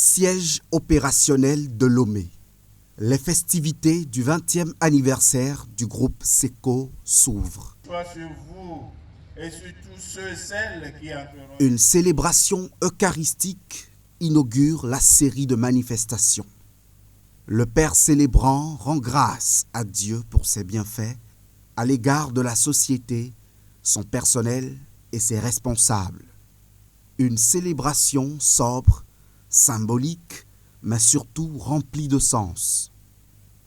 Siège opérationnel de Lomé. Les festivités du 20e anniversaire du groupe SECO s'ouvrent. Soit sur vous et sur tous ceux et celles qui entreront. Une célébration eucharistique inaugure la série de manifestations. Le Père célébrant rend grâce à Dieu pour ses bienfaits à l'égard de la société, son personnel et ses responsables. Une célébration sobre, symbolique, mais surtout remplie de sens.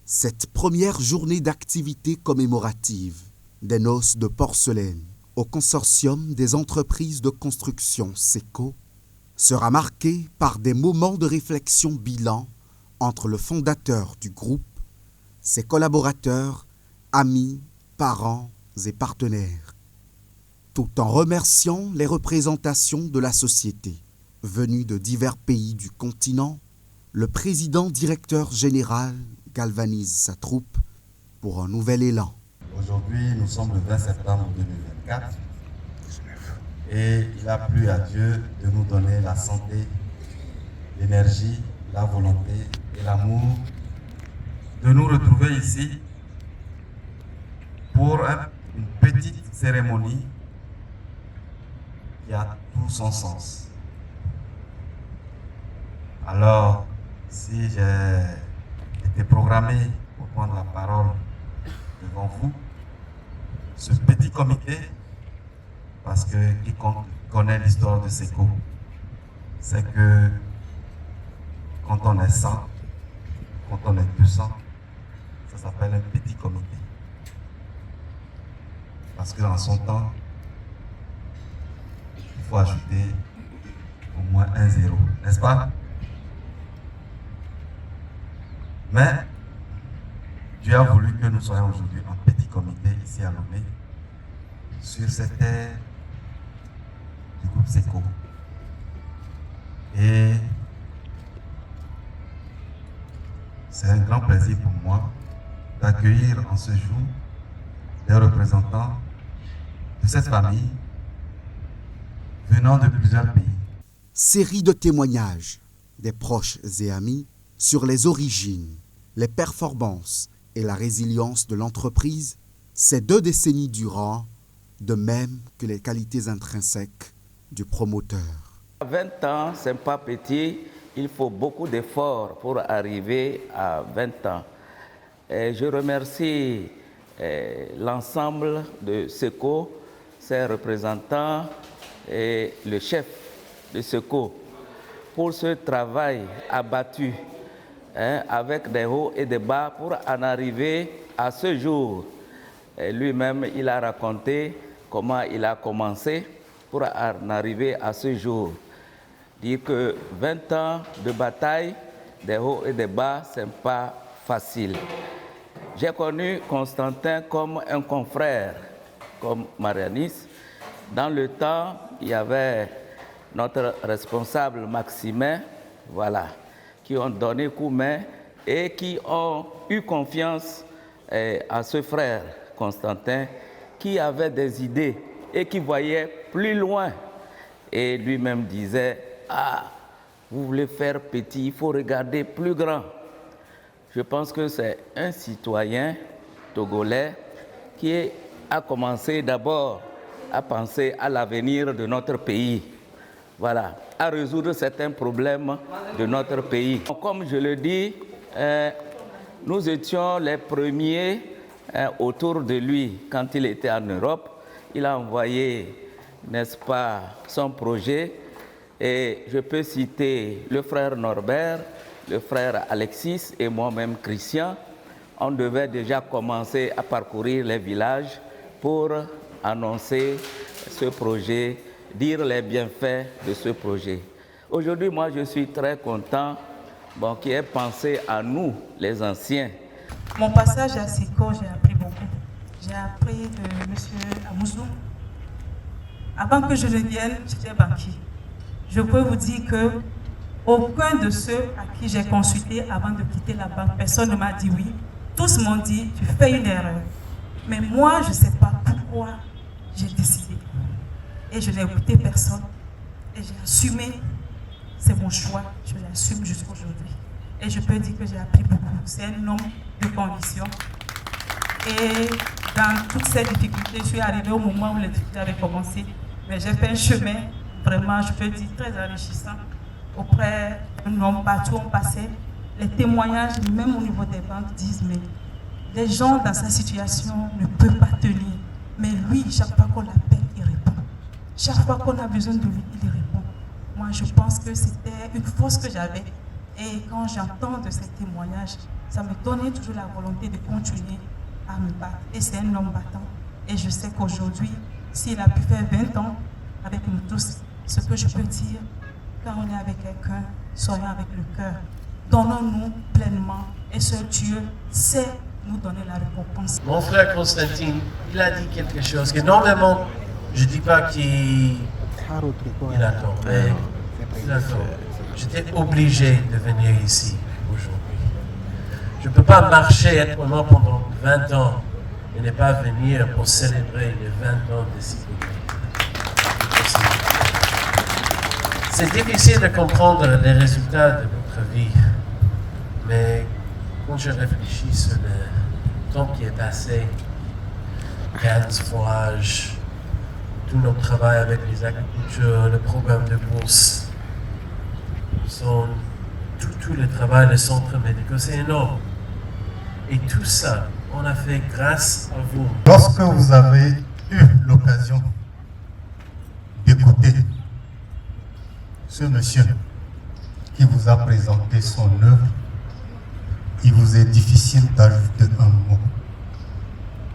Cette première journée d'activité commémorative des noces de porcelaine au consortium des entreprises de construction SECO sera marquée par des moments de réflexion bilan entre le fondateur du groupe, ses collaborateurs, amis, parents et partenaires, tout en remerciant les représentations de la société venues de divers pays du continent. Le président directeur général galvanise sa troupe pour un nouvel élan. Aujourd'hui, nous sommes le 20 septembre 2024 et il a plu à Dieu de nous donner la santé, l'énergie, la volonté et l'amour de nous retrouver ici pour une petite cérémonie qui a tout son sens. Alors, si j'ai été programmé pour prendre la parole devant vous, ce petit comité, parce que quiconque connaît l'histoire de SECO, c'est que quand on est 100, quand on est 200, ça s'appelle un petit comité. Parce qu'en son temps, il faut ajouter au moins un zéro, n'est-ce pas? Mais Dieu a voulu que nous soyons aujourd'hui un petit comité ici à Lomé sur cette terre du groupe SECO. Et c'est un grand plaisir pour moi d'accueillir en ce jour des représentants de cette famille venant de plusieurs pays. Série de témoignages des proches et amis sur les origines, les performances et la résilience de l'entreprise ces 2 décennies durant, de même que les qualités intrinsèques du promoteur. 20 ans, ce n'est pas petit, il faut beaucoup d'efforts pour arriver à 20 ans. Et je remercie l'ensemble de SECO, ses représentants et le chef de SECO pour ce travail abattu avec des hauts et des bas pour en arriver à ce jour. Lui-même, il a raconté comment il a commencé pour en arriver à ce jour. Dire que 20 ans de bataille, des hauts et des bas, ce n'est pas facile. J'ai connu Constantin comme un confrère, comme Marianis. Dans le temps, il y avait notre responsable Maximin, voilà, qui ont donné coup de main et qui ont eu confiance à ce frère Constantin qui avait des idées et qui voyait plus loin. Et lui-même disait, ah, vous voulez faire petit, il faut regarder plus grand. Je pense que c'est un citoyen togolais qui a commencé d'abord à penser à l'avenir de notre pays. Voilà, à résoudre certains problèmes de notre pays. Comme je le dis, nous étions les premiers autour de lui quand il était en Europe. Il a envoyé, n'est-ce pas, son projet. Et je peux citer le frère Norbert, le frère Alexis et moi-même Christian. On devait déjà commencer à parcourir les villages pour annoncer ce projet, dire les bienfaits de ce projet. Aujourd'hui, moi, je suis très content qu'il ait pensé à nous, les anciens. Mon passage à SECO, j'ai appris beaucoup. J'ai appris de M. Amouzou. Avant que je ne vienne, j'étais banquier. Je peux vous dire que aucun de ceux à qui j'ai consulté avant de quitter la banque, personne ne m'a dit oui. Tous m'ont dit, tu fais une erreur. Mais moi, je ne sais pas pourquoi j'ai décidé. Et je n'ai écouté personne. Et j'ai assumé c'est mon choix, je l'assume jusqu'à aujourd'hui. Et je peux dire que j'ai appris beaucoup. C'est un homme de conviction. Et dans toutes ces difficultés, je suis arrivée au moment où les difficultés avaient commencé. Mais j'ai fait un chemin, vraiment, je peux dire, très enrichissant auprès d'un homme. Partout où on passait, les témoignages, même au niveau des banques, disent mais les gens dans sa situation ne peuvent pas tenir. Mais lui, chaque fois qu'on l'appelle, il répond. Chaque fois qu'on a besoin de lui, il répond. Moi, je pense que c'était une force que j'avais. Et quand j'entends de ces témoignages, ça me donnait toujours la volonté de continuer à me battre. Et c'est un homme battant. Et je sais qu'aujourd'hui, s'il a pu faire 20 ans avec nous tous, ce que je peux dire, quand on est avec quelqu'un, soyons avec le cœur. Donnons-nous pleinement. Et seul Dieu sait nous donner la récompense. Mon frère Constantine, il a dit quelque chose que normalement, je ne dis pas qu'il a tort, mais il a tort. J'étais obligé de venir ici aujourd'hui. Je ne peux pas marcher actuellement pendant 20 ans et ne pas venir pour célébrer les 20 ans de Sikoku. C'est difficile de comprendre les résultats de notre vie, mais quand je réfléchis sur le temps qui est passé, Cannes, Forage, tout notre travail avec les agriculteurs, le programme de bourse, tout le travail des centres médicaux, c'est énorme. Et tout ça, on a fait grâce à vous. Lorsque vous avez eu l'occasion d'écouter ce monsieur qui vous a présenté son œuvre, il vous est difficile d'ajouter un mot.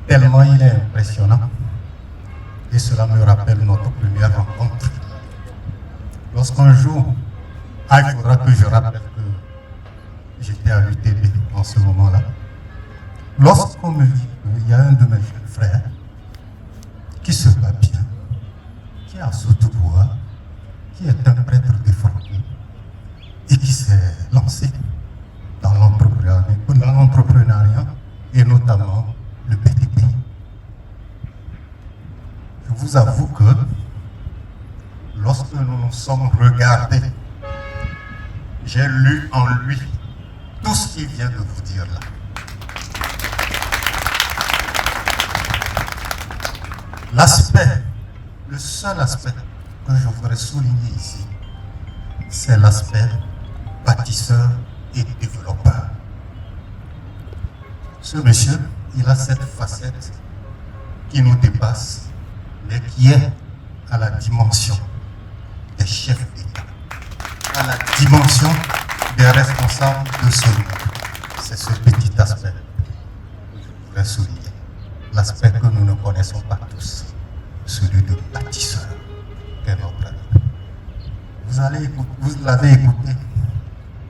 Tellement il est impressionnant. Et cela me rappelle notre première rencontre. Lorsqu'un jour, il faudra que je rappelle que j'étais à l'UTB en ce moment-là. Lorsqu'on me dit qu'il y a un de mes jeunes frères qui se bat bien, qui a surtout pouvoir, qui est un prêtre déformé et qui s'est lancé dans l'entrepreneuriat et notamment le BTP. Je vous avoue que lorsque nous nous sommes regardés, j'ai lu en lui tout ce qu'il vient de vous dire là. L'aspect, le seul aspect que je voudrais souligner ici, c'est l'aspect bâtisseur et développeur. Ce monsieur, il a cette facette qui nous dépasse, mais qui est à la dimension des chefs d'État, à la dimension des responsables de ce monde. C'est ce petit aspect que je voudrais souligner. L'aspect que nous ne connaissons pas tous, celui de bâtisseur, qu'est notre ami. Vous l'avez écouté,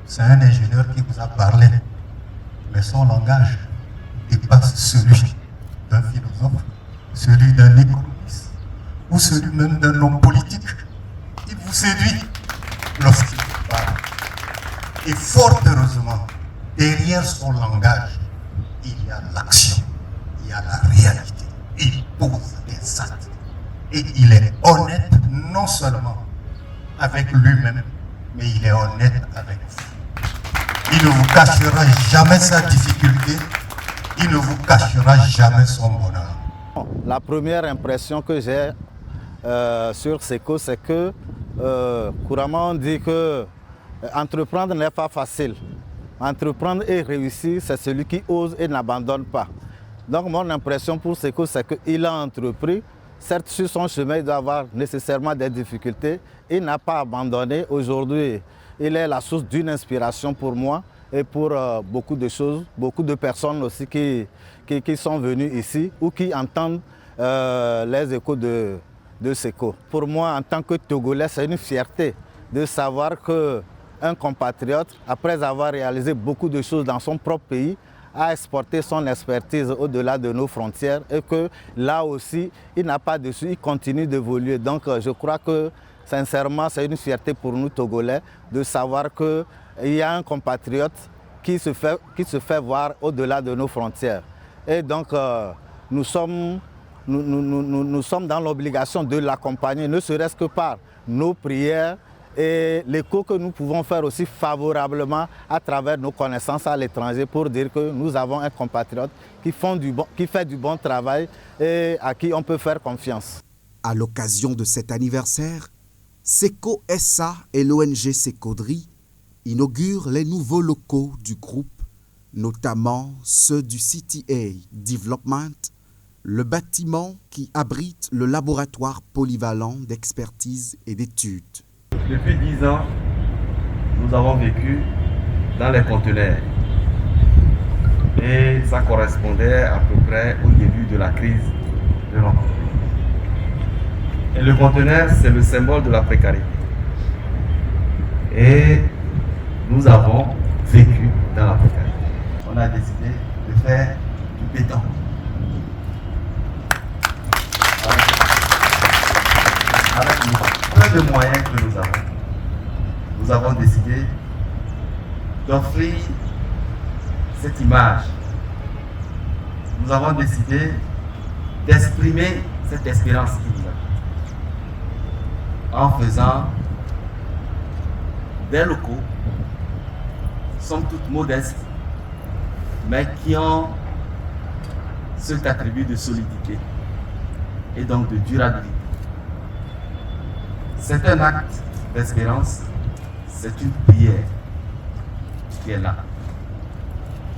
c'est un ingénieur qui vous a parlé, mais son langage dépasse celui d'un philosophe, celui d'un économiste, ou celui même d'un homme politique. Il vous séduit lorsqu'il vous parle. Et fort heureusement, derrière son langage, il y a l'action, il y a la réalité. Il pose des actes. Et il est honnête non seulement avec lui-même, mais il est honnête avec vous. Il ne vous cachera jamais sa difficulté, il ne vous cachera jamais son bonheur. La première impression que j'ai sur Seko, c'est que couramment on dit que entreprendre n'est pas facile. Entreprendre et réussir, c'est celui qui ose et n'abandonne pas. Donc mon impression pour Seko, c'est qu'il a entrepris. Certes, sur son chemin, il doit avoir nécessairement des difficultés. Il n'a pas abandonné. Aujourd'hui, il est la source d'une inspiration pour moi et pour beaucoup de choses, beaucoup de personnes aussi qui sont venues ici ou qui entendent les échos de Seko. Pour moi, en tant que Togolais, c'est une fierté de savoir qu'un compatriote, après avoir réalisé beaucoup de choses dans son propre pays, a exporté son expertise au-delà de nos frontières et que là aussi, il n'a pas dessus, il continue d'évoluer. Donc je crois que sincèrement, c'est une fierté pour nous Togolais de savoir qu'il y a un compatriote qui se fait voir au-delà de nos frontières. Et donc nous sommes dans l'obligation de l'accompagner, ne serait-ce que par nos prières et l'écho que nous pouvons faire aussi favorablement à travers nos connaissances à l'étranger pour dire que nous avons un compatriote qui fait du bon travail et à qui on peut faire confiance. À l'occasion de cet anniversaire, SECO SA et l'ONG SECODRI inaugurent les nouveaux locaux du groupe, notamment ceux du CTA Development, le bâtiment qui abrite le laboratoire polyvalent d'expertise et d'études. Depuis 10 ans, nous avons vécu dans les conteneurs. Et ça correspondait à peu près au début de la crise de l'emploi. Et le conteneur, c'est le symbole de la précarité. Et nous avons vécu dans la précarité. On a décidé de faire du béton. Avec peu de moyens que nous avons décidé d'offrir cette image. Nous avons décidé d'exprimer cette espérance qui nous a, en faisant des locaux, somme toute modestes, mais qui ont cet attribut de solidité et donc de durabilité. C'est un acte d'espérance, c'est une prière qui est là.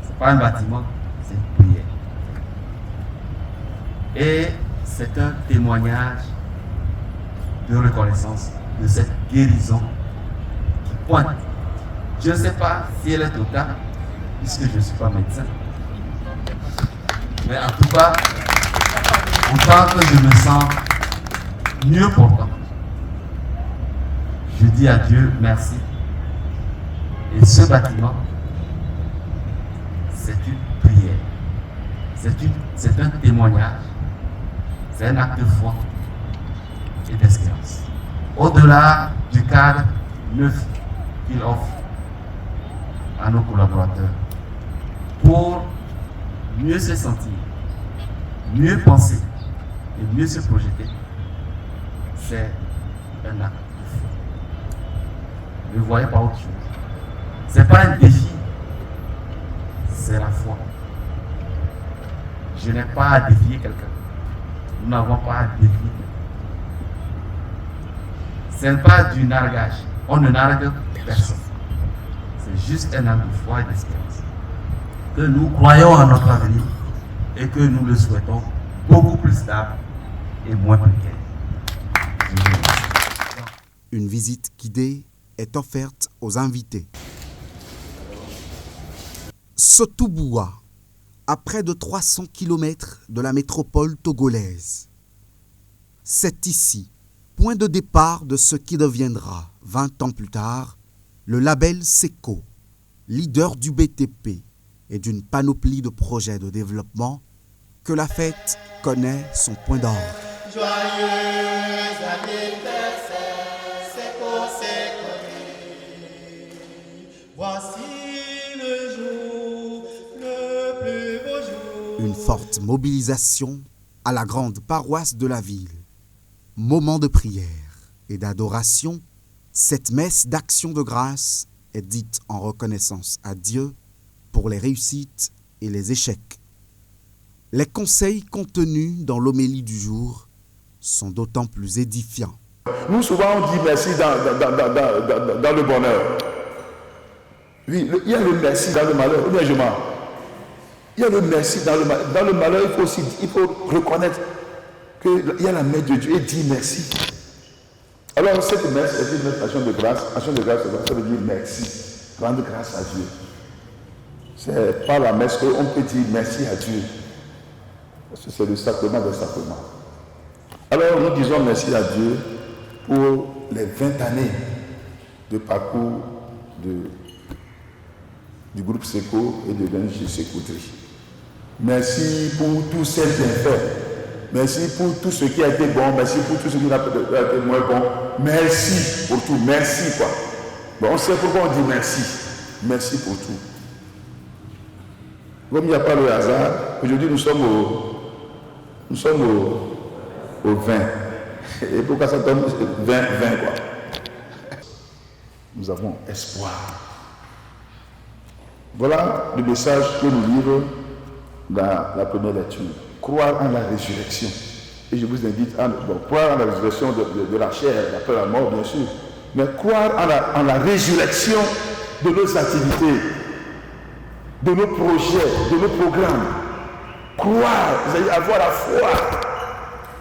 Ce n'est pas un bâtiment, c'est une prière. Et c'est un témoignage de reconnaissance de cette guérison qui pointe. Je ne sais pas si elle est totale, puisque je ne suis pas médecin. Mais en tout cas, autant que je me sens mieux portant, je dis à Dieu merci. Et ce bâtiment, c'est une prière. C'est un témoignage. C'est un acte de foi et d'espérance. Au-delà du cadre neuf qu'il offre à nos collaborateurs, pour mieux se sentir, mieux penser et mieux se projeter, c'est un acte de foi. Ne voyez pas autre chose. Ce n'est pas un défi, c'est la foi. Je n'ai pas à défier quelqu'un. Nous n'avons pas à défier quelqu'un. Ce n'est pas du nargage. On ne nargue personne. C'est juste un acte de foi et d'espérance. Que nous croyons en notre avenir et que nous le souhaitons beaucoup plus stable et moins précaire. Une visite guidée est offerte aux invités. Sotouboua, à près de 300 km de la métropole togolaise. C'est ici, point de départ de ce qui deviendra, 20 ans plus tard, le label SECO, leader du BTP et d'une panoplie de projets de développement, que la fête connaît son point d'orgue. Joyeux anniversaire, SECO, voici le jour, le plus beau jour. Une forte mobilisation à la grande paroisse de la ville. Moment de prière et d'adoration, cette messe d'action de grâce est dite en reconnaissance à Dieu pour les réussites et les échecs. Les conseils contenus dans l'homélie du jour sont d'autant plus édifiants. Nous, souvent, on dit merci dans le bonheur. Oui, il y a le merci dans le malheur. Ou bien je mens. Il y a le merci dans le malheur. Dans le malheur, il faut reconnaître qu'il y a la main de Dieu et dire merci. Alors, cette messe est une action de grâce. Action de grâce, ça veut dire merci. Rendre grâce à Dieu. C'est par la messe qu'on peut dire merci à Dieu. Parce que c'est le sacrement des sacrements. Alors, nous disons merci à Dieu pour les 20 années de parcours du groupe SECO et de l'ONG SECODRI. Merci pour tous ces bienfaits. Merci pour tout ce qui a été bon. Merci pour tout ce qui n'a pas été moins bon. Merci pour tout. Merci quoi. Bon, on sait pourquoi on dit merci. Merci pour tout. Comme il n'y a pas le hasard, aujourd'hui nous sommes au 20. Et pourquoi ça donne 20 quoi. nous avons espoir. Voilà le message que nous livre dans la première lecture. Croire en la résurrection. Et je vous invite à croire en la résurrection de la chair, après la mort bien sûr, mais croire en la résurrection de nos activités, de nos projets, de nos programmes. Croire, c'est-à-dire avoir la foi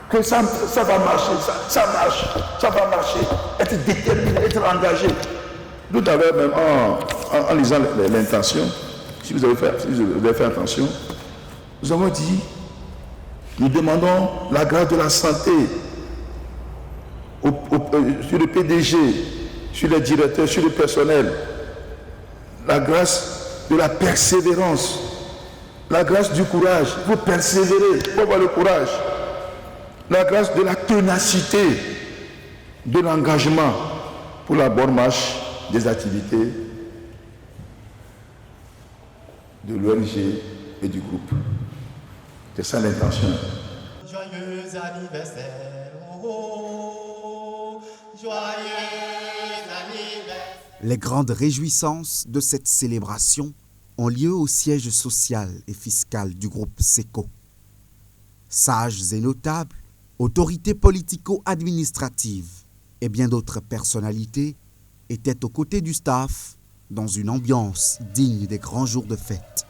que ça va marcher, ça marche, ça va marcher, être déterminé, être engagé. Tout à l'heure même en lisant l'intention, si vous avez fait attention, nous avons dit, nous demandons la grâce de la santé sur le PDG, sur les directeurs, sur le personnel, la grâce de la persévérance, la grâce du courage. Il faut persévérer, il faut avoir le courage, la grâce de la ténacité, de l'engagement pour la bonne marche des activités de l'ONG et du groupe. C'est ça l'intention. Joyeux anniversaire, oh, joyeux anniversaire. Les grandes réjouissances de cette célébration ont lieu au siège social et fiscal du groupe SECO. Sages et notables, autorités politico-administratives et bien d'autres personnalités étaient aux côtés du staff dans une ambiance digne des grands jours de fête.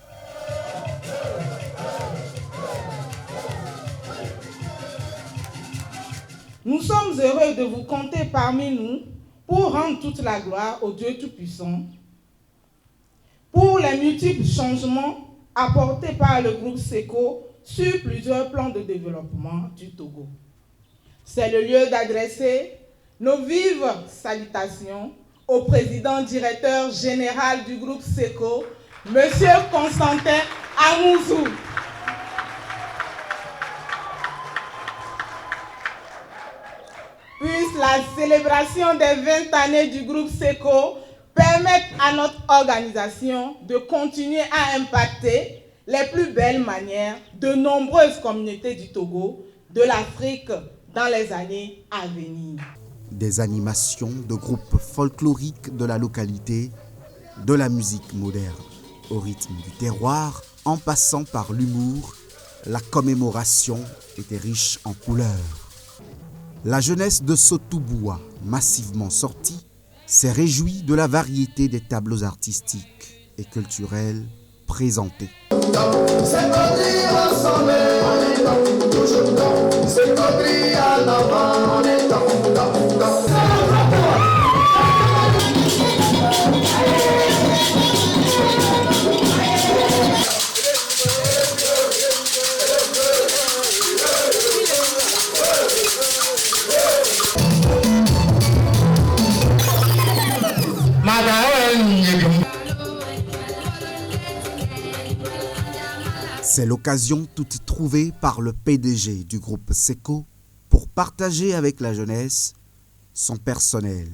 Nous sommes heureux de vous compter parmi nous pour rendre toute la gloire au Dieu Tout-Puissant, pour les multiples changements apportés par le groupe SECO sur plusieurs plans de développement du Togo. C'est le lieu d'adresser nos vives salutations au président directeur général du groupe SECO, M. Constantin Amouzou. Puisse la célébration des 20 années du groupe SECO permettre à notre organisation de continuer à impacter les plus belles manières de nombreuses communautés du Togo, de l'Afrique dans les années à venir. Des animations de groupes folkloriques de la localité, de la musique moderne au rythme du terroir, en passant par l'humour, la commémoration était riche en couleurs. La jeunesse de Sotouboua, massivement sortie, s'est réjouie de la variété des tableaux artistiques et culturels présentés. C'est l'occasion toute trouvée par le PDG du groupe SECO pour partager avec la jeunesse, son personnel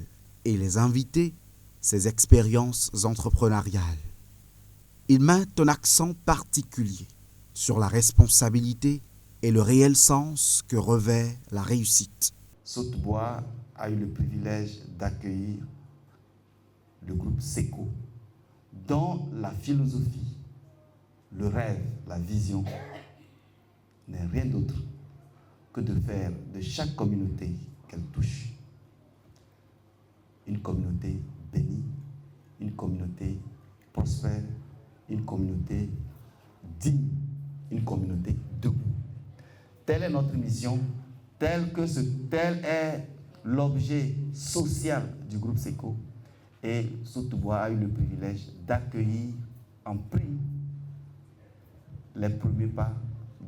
et les invités ses expériences entrepreneuriales. Il met un accent particulier sur la responsabilité et le réel sens que revêt la réussite. Sotouboua a eu le privilège d'accueillir le groupe SECO, dont la philosophie, le rêve, la vision n'est rien d'autre que de faire de chaque communauté qu'elle touche une communauté bénie, une communauté prospère, une communauté digne, une communauté debout. Telle est notre mission, tel est l'objet social du groupe SECO. Et Sotouboua a eu le privilège d'accueillir en prime les premiers pas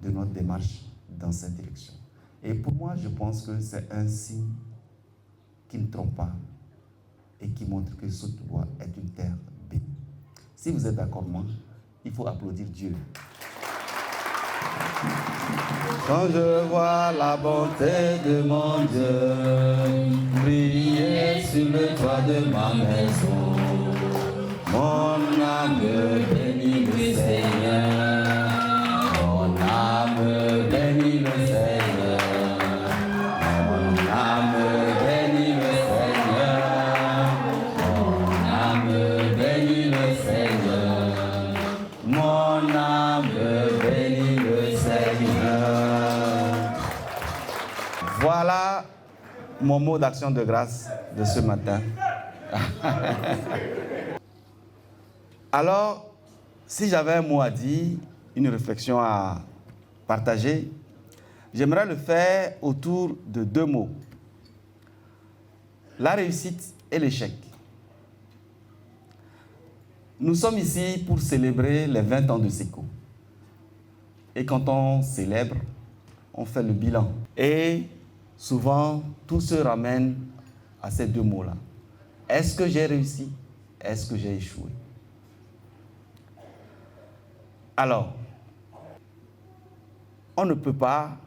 de notre démarche dans cette élection. Et pour moi, je pense que c'est un signe qui ne trompe pas et qui montre que Sotouboua est une terre bénie. Si vous êtes d'accord avec moi, il faut applaudir Dieu. Quand je vois la bonté de mon Dieu briller sur le toit de ma maison, mon âme bénit le Seigneur, mon âme bénit le Seigneur, mon âme bénit le Seigneur, mon mon mot d'action de grâce de ce matin. Alors, si j'avais un mot à dire, une réflexion à partager, j'aimerais le faire autour de 2 mots. La réussite et l'échec. Nous sommes ici pour célébrer les 20 ans de SECO. Et quand on célèbre, on fait le bilan. Et souvent, tout se ramène à ces 2 mots-là. Est-ce que j'ai réussi? Est-ce que j'ai échoué? Alors, on ne peut pas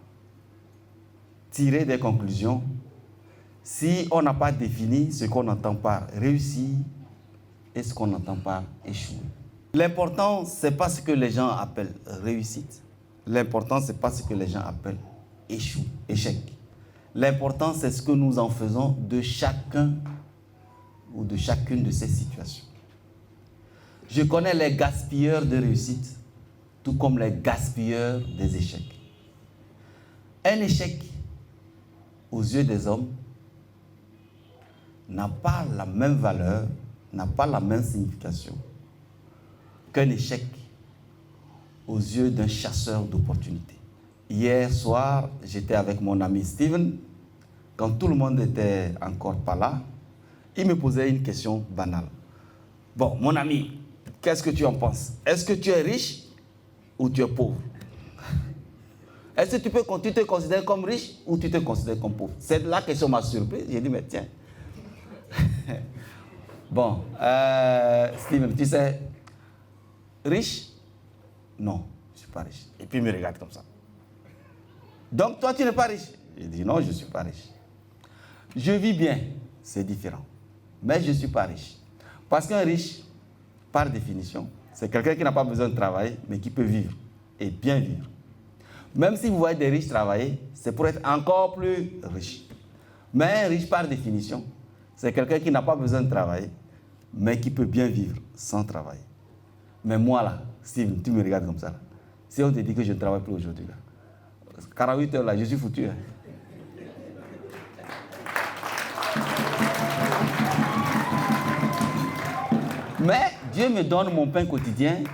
tirer des conclusions si on n'a pas défini ce qu'on entend par réussir et ce qu'on entend par échouer. L'important, ce n'est pas ce que les gens appellent réussite. L'important, ce n'est pas ce que les gens appellent échec. L'important, c'est ce que nous en faisons de chacun ou de chacune de ces situations. Je connais les gaspilleurs de réussite, tout comme les gaspilleurs des échecs. Un échec, aux yeux des hommes, n'a pas la même valeur, n'a pas la même signification qu'un échec aux yeux d'un chasseur d'opportunités. Hier soir, j'étais avec mon ami Steven. Quand tout le monde n'était encore pas là, il me posait une question banale. Bon, mon ami, qu'est-ce que tu en penses? Est-ce que tu es riche ou tu es pauvre? Est-ce que tu te considères comme riche ou tu te considères comme pauvre? C'est la question qui m'a surpris. J'ai dit, mais tiens. Bon, Steven, tu sais, riche? Non, je ne suis pas riche. Et puis il me regarde comme ça. Donc toi, tu n'es pas riche? J'ai dit, non, je ne suis pas riche. Je vis bien, c'est différent. Mais je ne suis pas riche. Parce qu'un riche, par définition, c'est quelqu'un qui n'a pas besoin de travailler, mais qui peut vivre et bien vivre. Même si vous voyez des riches travailler, c'est pour être encore plus riche. Mais un riche, par définition, c'est quelqu'un qui n'a pas besoin de travailler, mais qui peut bien vivre sans travailler. Mais moi, là, Steve, tu me regardes comme ça. Là. Si on te dit que je ne travaille plus aujourd'hui, là, 48 heures, là, je suis foutu. Hein. Mais Dieu me donne mon pain quotidien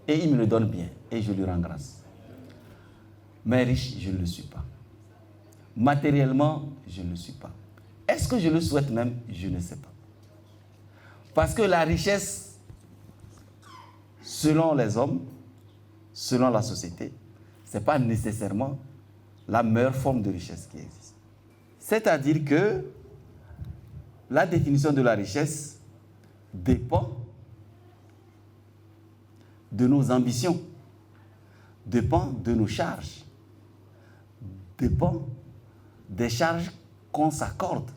et il me le donne bien. Et je lui rends grâce. Mais riche, je ne le suis pas. Matériellement, je ne le suis pas. Est-ce que je le souhaite même? Je ne sais pas. Parce que la richesse, selon les hommes, selon la société, ce n'est pas nécessairement la meilleure forme de richesse qui existe. C'est-à-dire que la définition de la richesse dépend de nos ambitions, dépend de nos charges, dépend des charges qu'on s'accorde.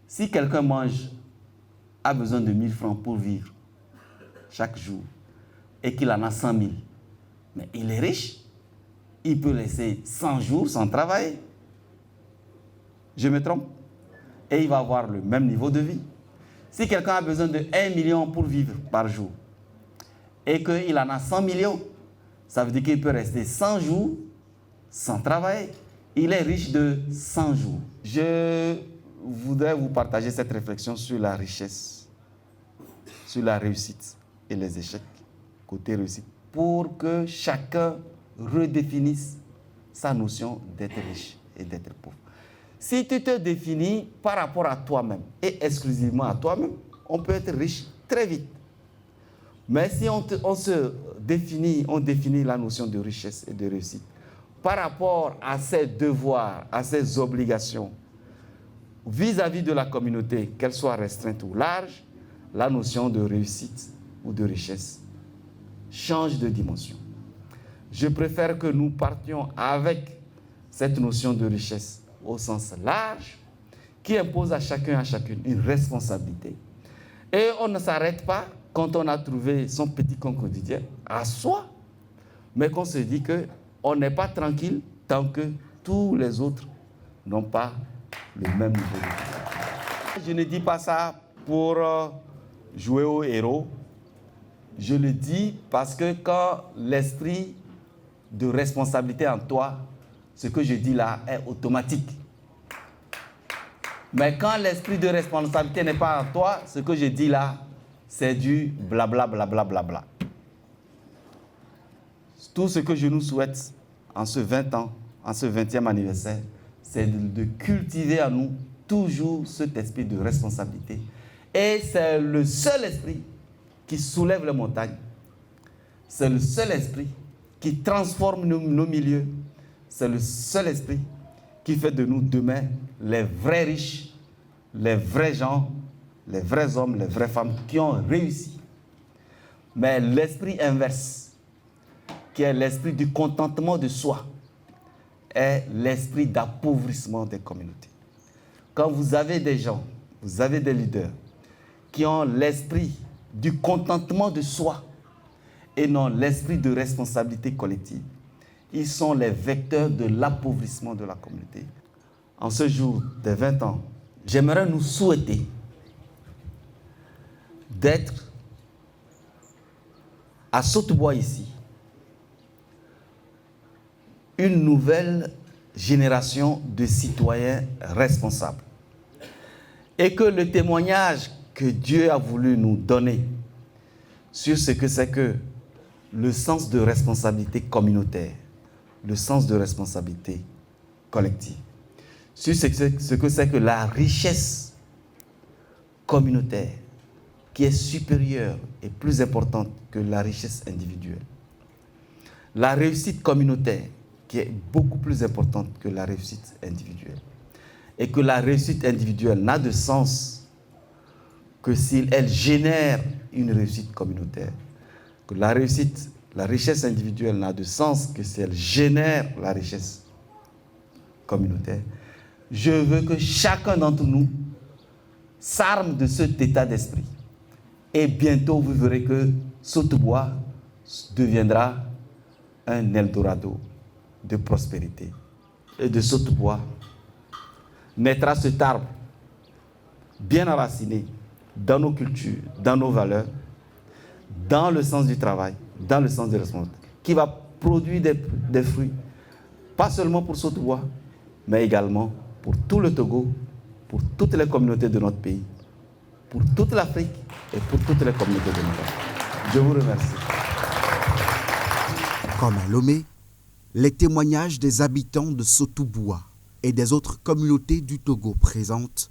Si quelqu'un a besoin de 1000 francs pour vivre chaque jour et qu'il en a 100 000, mais il est riche, il peut laisser 100 jours sans travailler. Je me trompe? Et il va avoir le même niveau de vie. Si quelqu'un a besoin de 1 million pour vivre par jour et qu'il en a 100 millions, ça veut dire qu'il peut rester 100 jours sans travailler. Il est riche de 100 jours. Je voudrais vous partager cette réflexion sur la richesse, sur la réussite et les échecs, côté réussite, pour que chacun redéfinisse sa notion d'être riche et d'être pauvre. Si tu te définis par rapport à toi-même et exclusivement à toi-même, on peut être riche très vite. Mais si on définit la notion de richesse et de réussite par rapport à ses devoirs, à ses obligations vis-à-vis de la communauté, qu'elle soit restreinte ou large, la notion de réussite ou de richesse change de dimension. Je préfère que nous partions avec cette notion de richesse au sens large, qui impose à chacun et à chacune une responsabilité. Et on ne s'arrête pas quand on a trouvé son petit compte quotidien à soi, mais qu'on se dit qu'on n'est pas tranquille tant que tous les autres n'ont pas le même niveau de vie. Je ne dis pas ça pour jouer au héros. Je le dis parce que quand l'esprit de responsabilité en toi, ce que je dis là est automatique. Mais quand l'esprit de responsabilité n'est pas en toi, ce que je dis là, c'est du blabla, blabla, blabla. Tout ce que je nous souhaite en ce 20 ans, en ce 20e anniversaire, c'est de cultiver à nous toujours cet esprit de responsabilité. Et c'est le seul esprit qui soulève les montagnes. C'est le seul esprit qui transforme nos milieux. C'est le seul esprit qui fait de nous demain les vrais riches, les vrais gens, les vrais hommes, les vraies femmes qui ont réussi. Mais l'esprit inverse, qui est l'esprit du contentement de soi, est l'esprit d'appauvrissement des communautés. Quand vous avez des gens, vous avez des leaders qui ont l'esprit du contentement de soi et non l'esprit de responsabilité collective, ils sont les vecteurs de l'appauvrissement de la communauté. En ce jour des 20 ans, j'aimerais nous souhaiter d'être à Saute-Bois ici une nouvelle génération de citoyens responsables. Et que le témoignage que Dieu a voulu nous donner sur ce que c'est que le sens de responsabilité communautaire, le sens de responsabilité collective, sur ce que c'est que la richesse communautaire qui est supérieure et plus importante que la richesse individuelle. La réussite communautaire qui est beaucoup plus importante que la réussite individuelle. Et que la réussite individuelle n'a de sens que si elle génère une réussite communautaire. Que la richesse individuelle n'a de sens que si elle génère la richesse communautaire. Je veux que chacun d'entre nous s'arme de cet état d'esprit. Et bientôt, vous verrez que Saute-Bois deviendra un Eldorado de prospérité. Et de Saute-Bois naîtra cet arbre bien enraciné dans nos cultures, dans nos valeurs, dans le sens du travail, dans le sens de la responsabilité, qui va produire des fruits, pas seulement pour Saute-Bois, mais également pour tout le Togo, pour toutes les communautés de notre pays, pour toute l'Afrique et pour toutes les communautés de notre pays. Je vous remercie. Comme à Lomé, les témoignages des habitants de Saute-Bois et des autres communautés du Togo présentes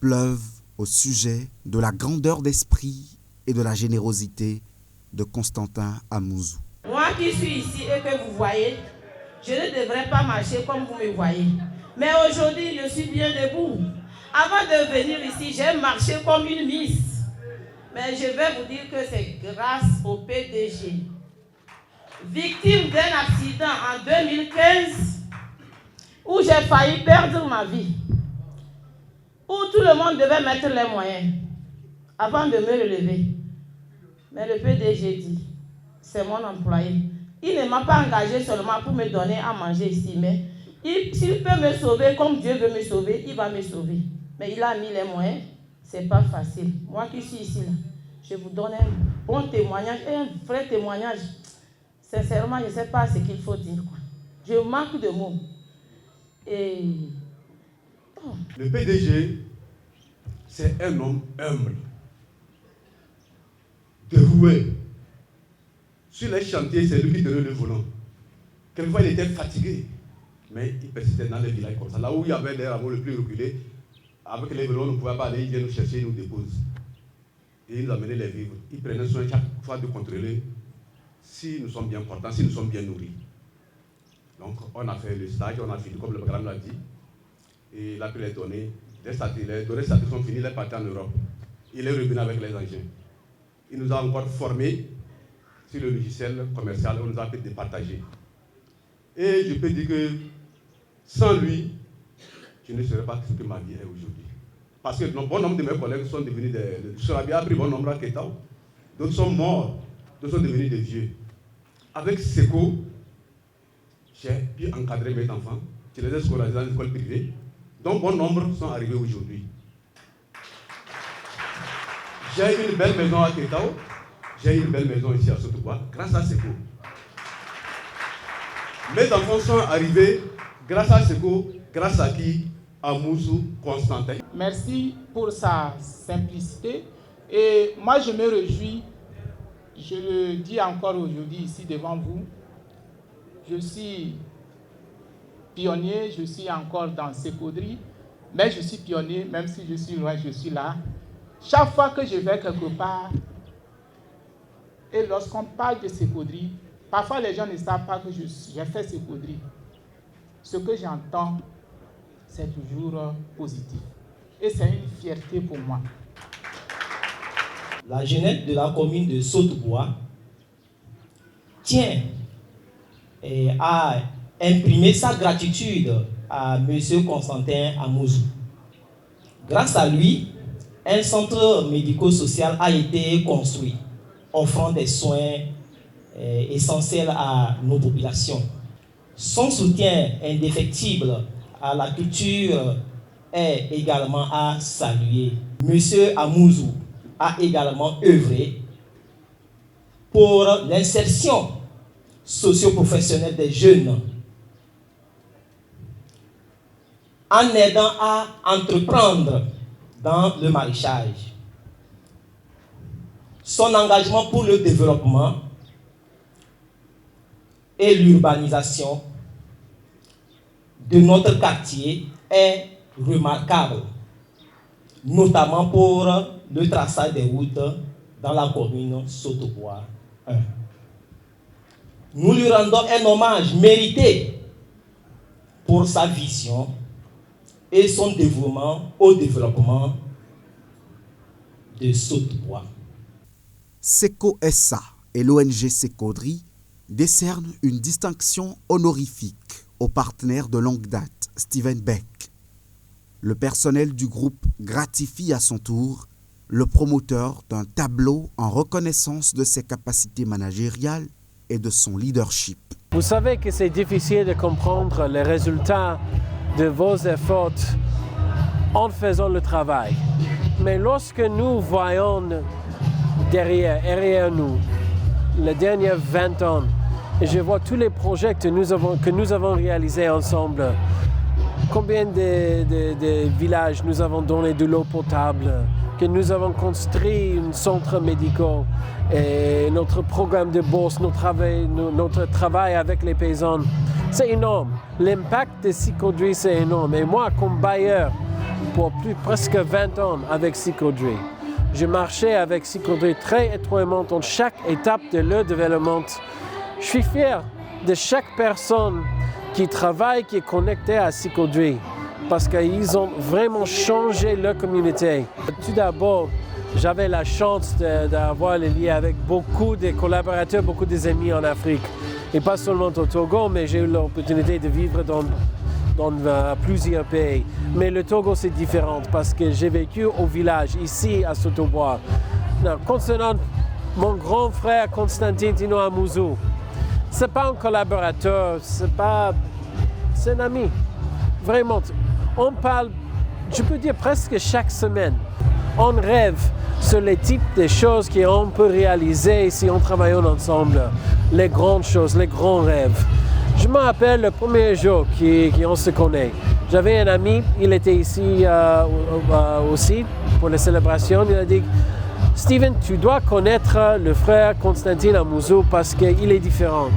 pleuvent au sujet de la grandeur d'esprit et de la générosité de Constantin Amouzou. Moi qui suis ici et que vous voyez, je ne devrais pas marcher comme vous me voyez. Mais aujourd'hui, je suis bien debout. Avant de venir ici, j'ai marché comme une miss. Mais je vais vous dire que c'est grâce au PDG. Victime d'un accident en 2015 où j'ai failli perdre ma vie. Où tout le monde devait mettre les moyens avant de me relever. Mais le PDG dit, c'est mon employé. Il ne m'a pas engagé seulement pour me donner à manger ici, mais s'il peut me sauver comme Dieu veut me sauver, il va me sauver. Mais il a mis les moyens, c'est pas facile. Moi qui suis ici, là, je vous donne un bon témoignage, un vrai témoignage. Sincèrement, je ne sais pas ce qu'il faut dire, quoi. Je manque de mots. Et... Oh. Le PDG, c'est un homme humble, dévoué. Sur les chantiers, c'est lui qui tenait le volant. Quelquefois, il était fatigué, mais il persistait dans les villages comme ça. Là où il y avait des rameaux les plus reculés, avec les vélos, on ne pouvait pas aller, il vient nous chercher, il nous dépose. Et il nous amenait les vivres. Il prenait soin chaque fois de contrôler si nous sommes bien portants, si nous sommes bien nourris. Donc, on a fait le stage, on a fini, comme le programme l'a dit. Et il a pris les données. Les données statistiques sont finies, il est parti en Europe. Il est revenu avec les engins. Il nous a encore formés sur le logiciel commercial, on nous a fait départager. Et je peux dire que sans lui, je ne serais pas ce que ma vie est aujourd'hui. Parce que bon nombre de mes collègues sont devenus des... Sorabia a pris bon nombre à Ketao. D'autres sont morts, d'autres sont devenus des vieux. Avec SECO, j'ai pu encadrer mes enfants. Je les ai scolarisés dans l'école privée. Donc bon nombre sont arrivés aujourd'hui. J'ai une belle maison à Ketao. J'ai une belle maison ici à Saute-Bois, grâce à SECO. Mes enfants sont arrivés grâce à SECO, grâce à qui? Amouzou Constantin. Merci pour sa simplicité. Et moi, je me réjouis, je le dis encore aujourd'hui ici devant vous, je suis pionnier, je suis encore dans Sécodri, mais je suis pionnier, même si je suis loin, je suis là. Chaque fois que je vais quelque part, et lorsqu'on parle de Sécodri, parfois les gens ne savent pas que j'ai fait Sécodri. Ce que j'entends, c'est toujours positif. Et c'est une fierté pour moi. La jeunesse de la commune de Saute-Bois tient à imprimer sa gratitude à M. Constantin Amouzou. Grâce à lui, un centre médico-social a été construit, offrant des soins essentiels à nos populations. Son soutien indéfectible à la culture est également à saluer. M. Amouzou a également œuvré pour l'insertion socio-professionnelle des jeunes en aidant à entreprendre dans le maraîchage. Son engagement pour le développement et l'urbanisation de notre quartier est remarquable, notamment pour le traçage des routes dans la commune Saute-Bois 1. Nous lui rendons un hommage mérité pour sa vision et son dévouement au développement de Saute-Bois. Seco SA et l'ONG Sécodri décernent une distinction honorifique au partenaire de longue date, Steven Beck. Le personnel du groupe gratifie à son tour le promoteur d'un tableau en reconnaissance de ses capacités managériales et de son leadership. Vous savez que c'est difficile de comprendre les résultats de vos efforts en faisant le travail. Mais lorsque nous voyons derrière nous les derniers 20 ans, et je vois tous les projets que nous avons réalisés ensemble, combien de villages nous avons donné de l'eau potable, que nous avons construit un centre médical, et notre programme de bourse, notre travail avec les paysans, c'est énorme. L'impact de Sécodri, c'est énorme. Et moi, comme bailleur, pour presque 20 ans avec Sécodri, je marchais avec Sécodri très étroitement dans chaque étape de leur développement. Je suis fier de chaque personne qui travaille, qui est connectée à Sécodri, parce qu'ils ont vraiment changé leur communauté. Tout d'abord, j'avais la chance d'avoir le lien avec beaucoup de collaborateurs, beaucoup d'amis en Afrique. Et pas seulement au Togo, mais j'ai eu l'opportunité de vivre dans plusieurs pays. Mais le Togo, c'est différent parce que j'ai vécu au village, ici à Saute-Bois. Concernant mon grand frère Constantin Tino Amouzou, ce n'est pas un collaborateur, c'est un ami. Vraiment, on parle, je peux dire presque chaque semaine. On rêve sur les types de choses qu'on peut réaliser si on travaille ensemble. Les grandes choses, les grands rêves. Je me rappelle le premier jour qu'on se connaît. J'avais un ami, il était ici aussi pour les célébrations. Il a dit, Steven, tu dois connaître le frère Constantin Amouzou parce qu'il est différent.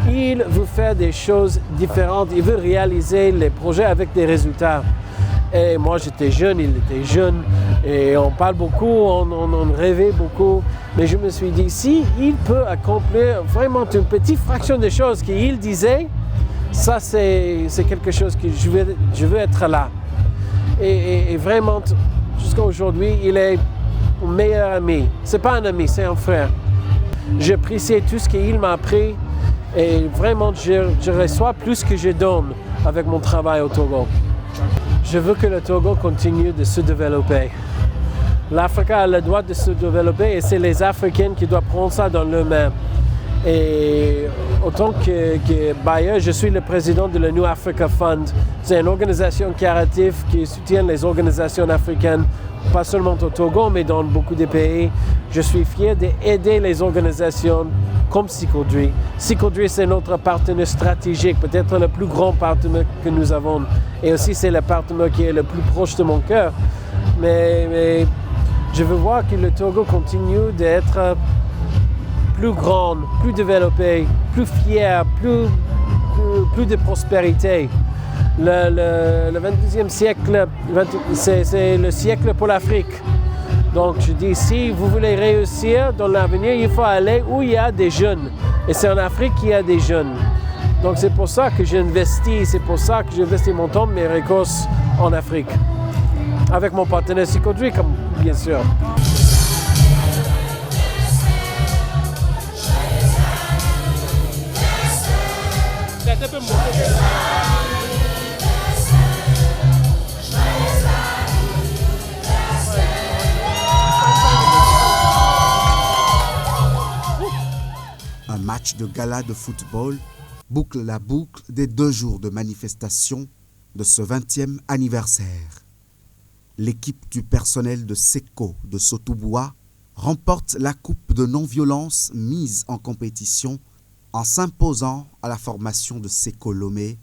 Il veut faire des choses différentes, il veut réaliser les projets avec des résultats. Et moi j'étais jeune, il était jeune, et on parle beaucoup, on rêvait beaucoup. Mais je me suis dit, si il peut accomplir vraiment une petite fraction des choses qu'il disait, ça c'est quelque chose que je veux être là. Et vraiment, jusqu'à aujourd'hui, il est mon meilleur ami. C'est pas un ami, c'est un frère. J'apprécie tout ce qu'il m'a appris, et vraiment, je reçois plus que je donne avec mon travail au Togo. Je veux que le Togo continue de se développer. L'Afrique a le droit de se développer et c'est les Africains qui doivent prendre ça dans leurs mains. Et autant que bailleur, je suis le président de la New Africa Fund. C'est une organisation caritative qui soutient les organisations africaines, pas seulement au Togo, mais dans beaucoup de pays. Je suis fier d'aider les organisations comme Psychodri. Psychodri, c'est notre partenaire stratégique, peut-être le plus grand partenaire que nous avons. Et aussi, c'est le partenaire qui est le plus proche de mon cœur. Mais je veux voir que le Togo continue d'être plus grand, plus développé, plus fier, plus de prospérité. Le 22e siècle, c'est le siècle pour l'Afrique. Donc je dis, si vous voulez réussir dans l'avenir, il faut aller où il y a des jeunes. Et c'est en Afrique qu'il y a des jeunes. Donc c'est pour ça que j'investis, c'est pour ça que j'investis mon temps, mes ressources en Afrique. Avec mon partenaire Psychodri, comme bien sûr. Un match de gala de football boucle la boucle des 2 jours de manifestation de ce 20e anniversaire. L'équipe du personnel de SECO de Sotouboua remporte la coupe de non-violence mise en compétition en s'imposant à la formation de SECO Lomé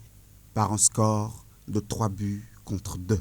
par un score de 3 buts contre 2.